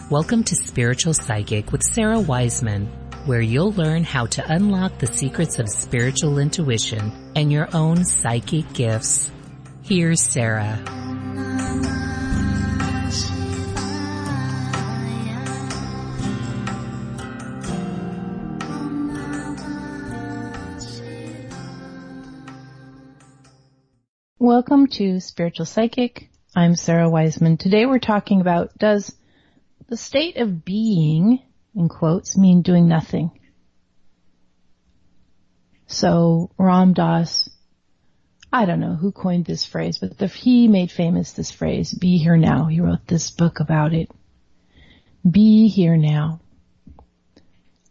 Welcome to Spiritual Psychic with Sarah Wiseman, where you'll learn how to unlock the secrets of spiritual intuition and your own psychic gifts. Here's Sarah. Welcome to Spiritual Psychic. I'm Sarah Wiseman. Today we're talking about, does the state of being, in quotes, mean doing nothing? So Ram Dass, I don't know who coined this phrase, but he made famous this phrase, be here now. He wrote this book about it. Be here now.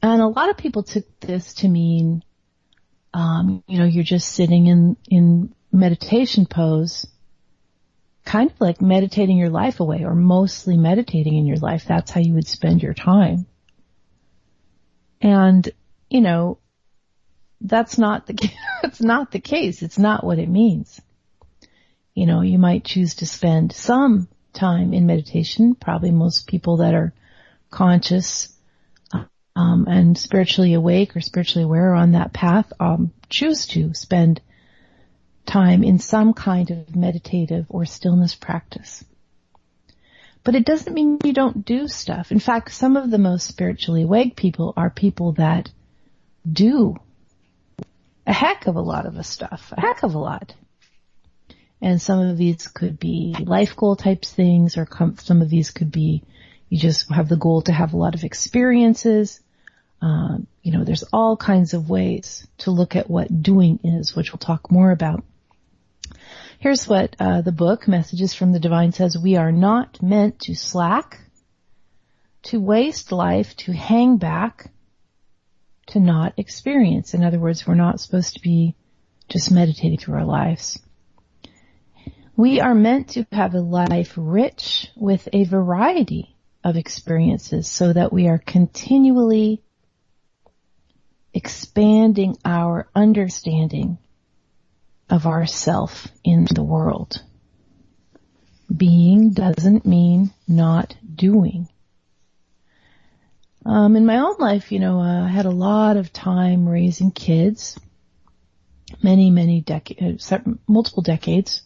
And a lot of people took this to mean, you're just sitting in meditation pose, kind of like meditating your life away, or mostly meditating in your life. That's how you would spend your time. And, that's not the case. It's not what it means. You might choose to spend some time in meditation. Probably most people that are conscious, and spiritually awake or spiritually aware on that path, choose to spend time in some kind of meditative or stillness practice. But it doesn't mean you don't do stuff. In fact, some of the most spiritually awake people are people that do a heck of a lot of the stuff, a heck of a lot. And some of these could be life goal types things, or some of these could be you just have the goal to have a lot of experiences. There's all kinds of ways to look at what doing is, which we'll talk more about. Here's what the book, Messages from the Divine, says. We are not meant to slack, to waste life, to hang back, to not experience. In other words, we're not supposed to be just meditating through our lives. We are meant to have a life rich with a variety of experiences so that we are continually expanding our understanding of ourself in the world. Being doesn't mean not doing. In my own life, I had a lot of time raising kids, many decades, multiple decades.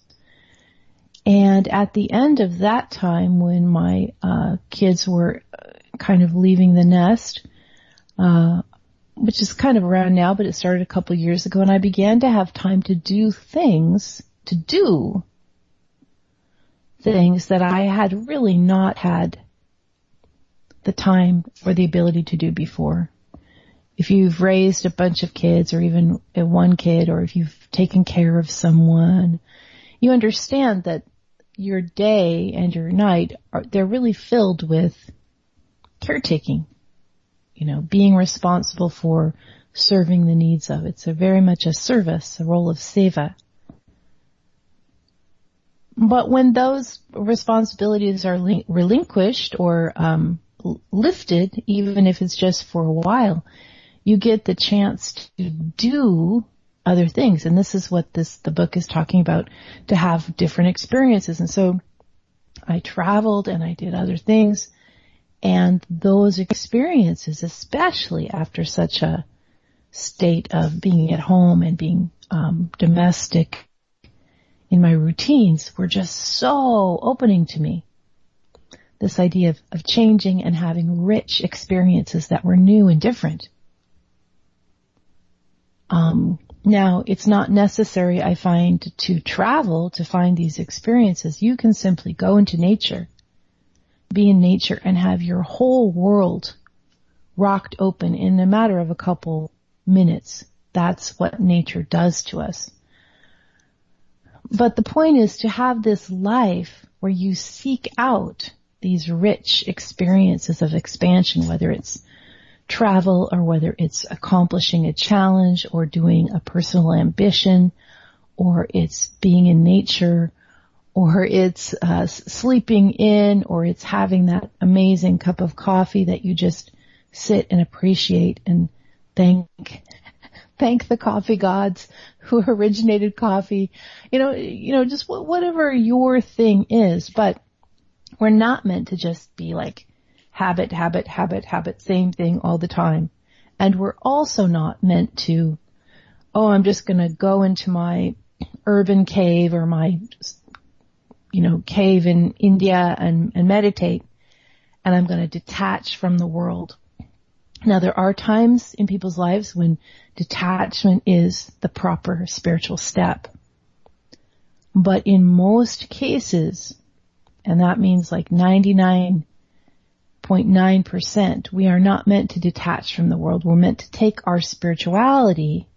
And at the end of that time, when my kids were kind of leaving the nest, which is kind of around now, but it started a couple years ago, and I began to have time to do things that I had really not had the time or the ability to do before. If you've raised a bunch of kids, or even one kid, or if you've taken care of someone, you understand that your day and your night they're really filled with caretaking. Being responsible for serving the needs of. It's very much a service, a role of seva. But when those responsibilities are relinquished or lifted, even if it's just for a while, you get the chance to do other things. And this is what the book is talking about, to have different experiences. And so I traveled and I did other things. And those experiences, especially after such a state of being at home and being domestic in my routines, were just so opening to me. This idea of changing and having rich experiences that were new and different. Now, it's not necessary, I find, to travel to find these experiences. You can simply go into nature, be in nature, and have your whole world rocked open in a matter of a couple minutes. That's what nature does to us. But the point is to have this life where you seek out these rich experiences of expansion, whether it's travel or whether it's accomplishing a challenge or doing a personal ambition, or it's being in nature, or it's sleeping in, or it's having that amazing cup of coffee that you just sit and appreciate and thank the coffee gods who originated coffee. Just whatever your thing is. But we're not meant to just be like habit, habit, habit, habit, same thing all the time. And we're also not meant to, I'm just going to go into my urban cave or my, cave in India and meditate, and I'm going to detach from the world. Now, there are times in people's lives when detachment is the proper spiritual step. But in most cases, and that means like 99.9%, we are not meant to detach from the world. We're meant to take our spirituality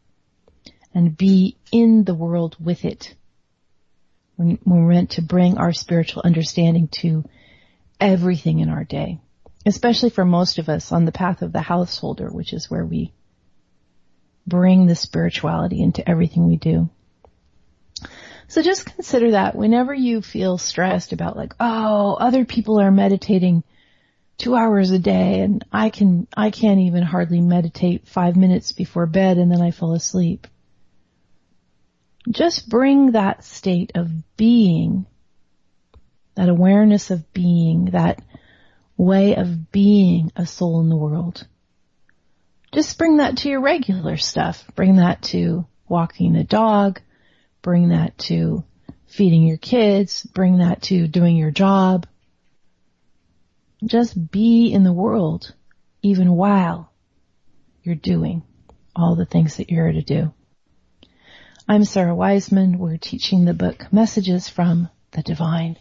and be in the world with it. We're meant to bring our spiritual understanding to everything in our day, especially for most of us on the path of the householder, which is where we bring the spirituality into everything we do. So just consider that whenever you feel stressed about like, other people are meditating 2 hours a day and I can't even hardly meditate 5 minutes before bed and then I fall asleep. Just bring that state of being, that awareness of being, that way of being a soul in the world. Just bring that to your regular stuff. Bring that to walking the dog. Bring that to feeding your kids. Bring that to doing your job. Just be in the world, even while you're doing all the things that you're to do. I'm Sarah Wiseman. We're teaching the book Messages from the Divine.